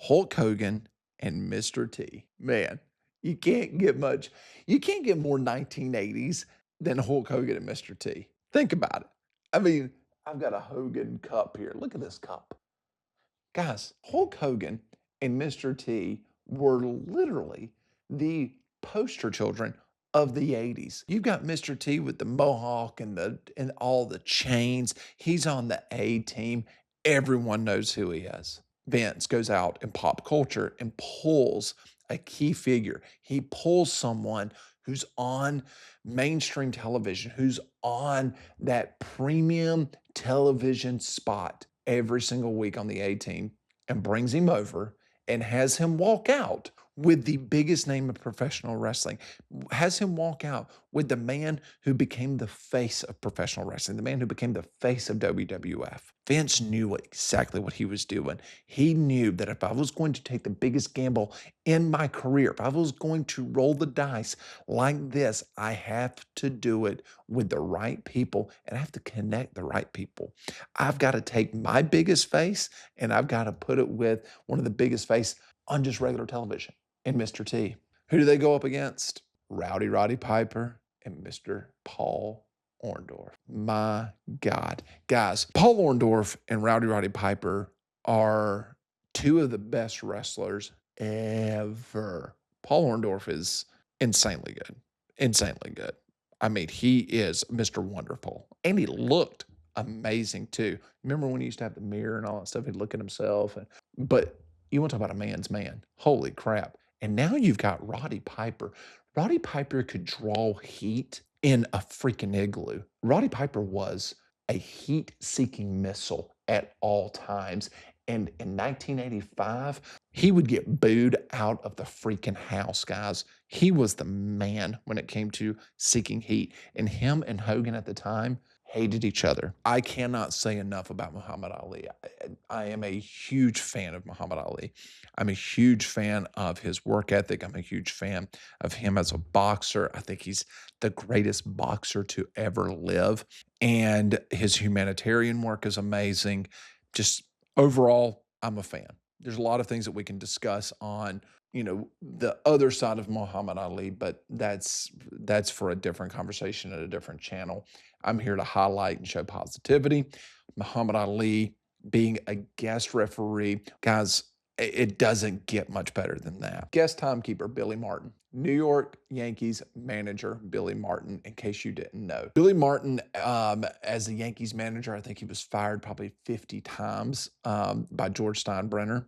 Hulk Hogan and Mr. T. Man, you can't get more 1980s than Hulk Hogan and Mr. T. Think about it. I mean, I've got a Hogan cup here. Look at this cup. Guys, Hulk Hogan and Mr. T were literally the poster children of the 80s. You've got Mr. T with the mohawk and all the chains. He's on the A team. Everyone knows who he is. Vince goes out in pop culture and pulls a key figure. He pulls someone who's on mainstream television, who's on that premium television spot every single week on the A team, and brings him over and has him walk out with the biggest name of professional wrestling, has him walk out with the man who became the face of professional wrestling, the man who became the face of WWF. Vince knew exactly what he was doing. He knew that if I was going to take the biggest gamble in my career, if I was going to roll the dice like this, I have to do it with the right people and I have to connect the right people. I've got to take my biggest face and I've got to put it with one of the biggest face on just regular television in Mr. T. Who do they go up against? Roddy Piper and Mr. Paul Orndorff. My God. Guys, Paul Orndorff and Roddy Piper are two of the best wrestlers ever. Paul Orndorff is insanely good. Insanely good. I mean, he is Mr. Wonderful. And he looked amazing too. Remember when he used to have the mirror and all that stuff? He'd look at himself. But you want to talk about a man's man. Holy crap. And now you've got Roddy Piper. Roddy Piper could draw heat in a freaking igloo. Roddy Piper was a heat-seeking missile at all times. And in 1985, he would get booed out of the freaking house, guys. He was the man when it came to seeking heat. And him and Hogan at the time hated each other. I cannot say enough about Muhammad Ali. I am a huge fan of Muhammad Ali. I'm a huge fan of his work ethic. I'm a huge fan of him as a boxer. I think he's the greatest boxer to ever live. And his humanitarian work is amazing. Just overall, I'm a fan. There's a lot of things that we can discuss on, the other side of Muhammad Ali, but that's for a different conversation at a different channel. I'm here to highlight and show positivity. Muhammad Ali being a guest referee, guys, it doesn't get much better than that. Guest timekeeper, Billy Martin. New York Yankees manager, Billy Martin, in case you didn't know. Billy Martin, as a Yankees manager, I think he was fired probably 50 times by George Steinbrenner.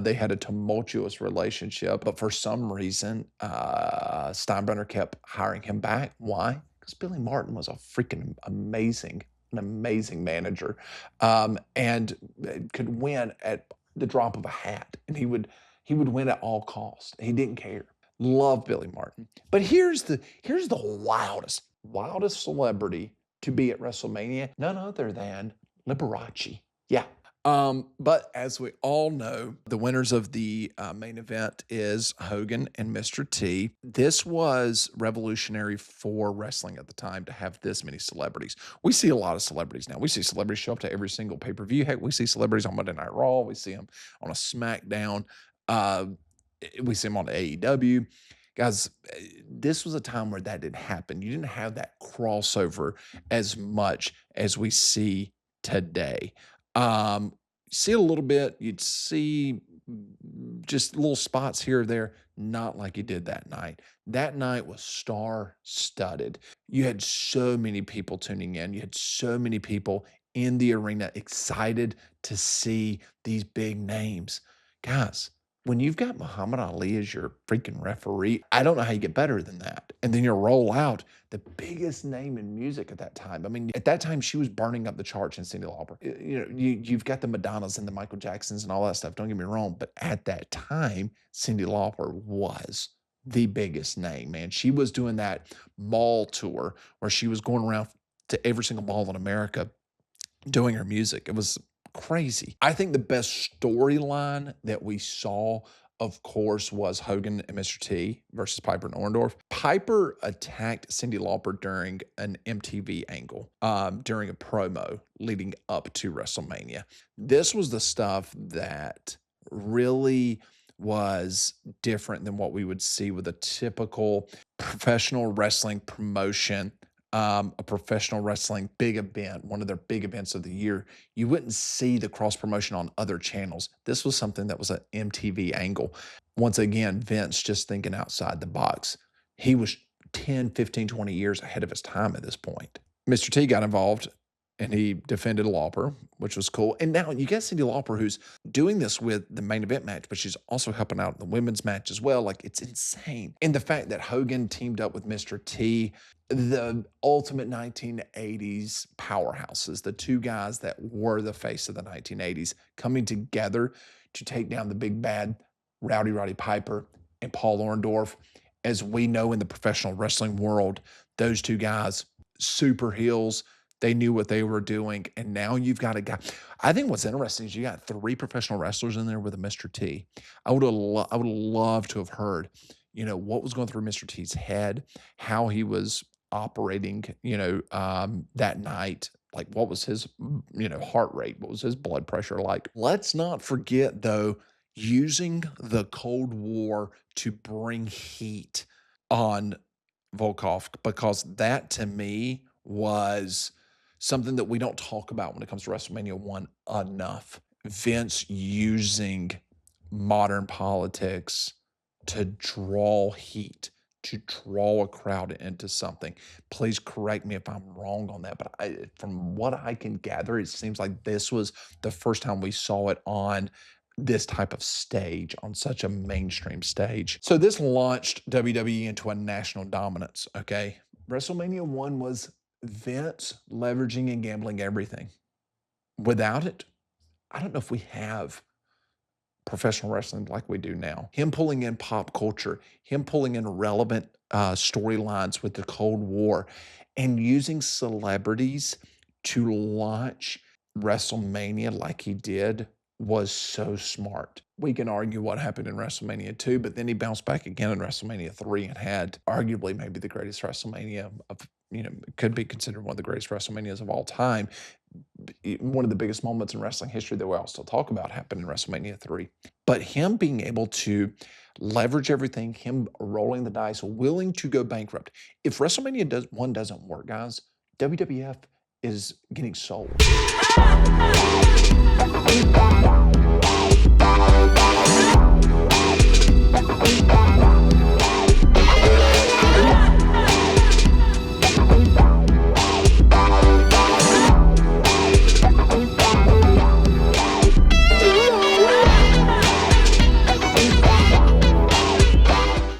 They had a tumultuous relationship, but for some reason, Steinbrenner kept hiring him back. Why? Because Billy Martin was a freaking an amazing manager, and could win at the drop of a hat, and he would win at all costs. He didn't care. Love Billy Martin. But here's the wildest celebrity to be at WrestleMania, none other than Liberace. Yeah. But as we all know, the winners of the main event is Hogan and Mr. T. This was revolutionary for wrestling at the time to have this many celebrities. We see a lot of celebrities now. We see celebrities show up to every single pay-per-view. Heck, we see celebrities on Monday Night Raw. We see them on a SmackDown. We see them on AEW. Guys, this was a time where that didn't happen. You didn't have that crossover as much as we see today. See it a little bit. You'd see just little spots here or there, not like you did that night. That night was star-studded. You had so many people tuning in. You had so many people in the arena excited to see these big names. Guys, when you've got Muhammad Ali as your freaking referee, I don't know how you get better than that. And then you roll out the biggest name in music at that time. I mean, at that time, she was burning up the charts in Cyndi Lauper. You've got the Madonnas and the Michael Jacksons and all that stuff. Don't get me wrong. But at that time, Cyndi Lauper was the biggest name, man. She was doing that mall tour where she was going around to every single mall in America doing her music. It was crazy. I think the best storyline that we saw, of course, was Hogan and Mr. T versus Piper and Orndorff. Piper attacked Cyndi Lauper during an MTV angle, during a promo leading up to WrestleMania. This was the stuff that really was different than what we would see with a typical professional wrestling promotion, a professional wrestling big event, one of their big events of the year. You wouldn't see the cross promotion on other channels. This was something that was an MTV angle. Once again, Vince just thinking outside the box. He was 10, 15, 20 years ahead of his time at this point. Mr. T got involved and he defended Lauper, which was cool. And now you got Cyndi Lauper, who's doing this with the main event match, but she's also helping out in the women's match as well. Like, it's insane. And the fact that Hogan teamed up with Mr. T, the ultimate 1980s powerhouses, the two guys that were the face of the 1980s, coming together to take down the big bad Roddy Piper and Paul Orndorff. As we know in the professional wrestling world, those two guys, super heels, they knew what they were doing. And now you've got a guy. I think what's interesting is you got 3 professional wrestlers in there with a Mr. T. I would love to have heard, what was going through Mr. T's head, how he was operating, that night. Like, what was his, heart rate? What was his blood pressure like? Let's not forget, though, using the Cold War to bring heat on Volkov, because that to me was something that we don't talk about when it comes to WrestleMania 1 enough. Vince using modern politics to draw heat, to draw a crowd into something. Please correct me if I'm wrong on that, but from what I can gather, it seems like this was the first time we saw it on this type of stage, on such a mainstream stage. So this launched WWE into a national dominance, okay? WrestleMania 1 was Vince leveraging and gambling everything. Without it, I don't know if we have professional wrestling like we do now. Him pulling in pop culture, him pulling in relevant storylines with the Cold War, and using celebrities to launch WrestleMania like he did was so smart. We can argue what happened in WrestleMania 2, but then he bounced back again in WrestleMania 3 and had arguably maybe the greatest WrestleMania of, could be considered one of the greatest WrestleManias of all time. One of the biggest moments in wrestling history that we all still talk about happened in WrestleMania 3. But him being able to leverage everything, him rolling the dice, willing to go bankrupt. If WrestleMania 1 doesn't work, guys, WWF is getting sold.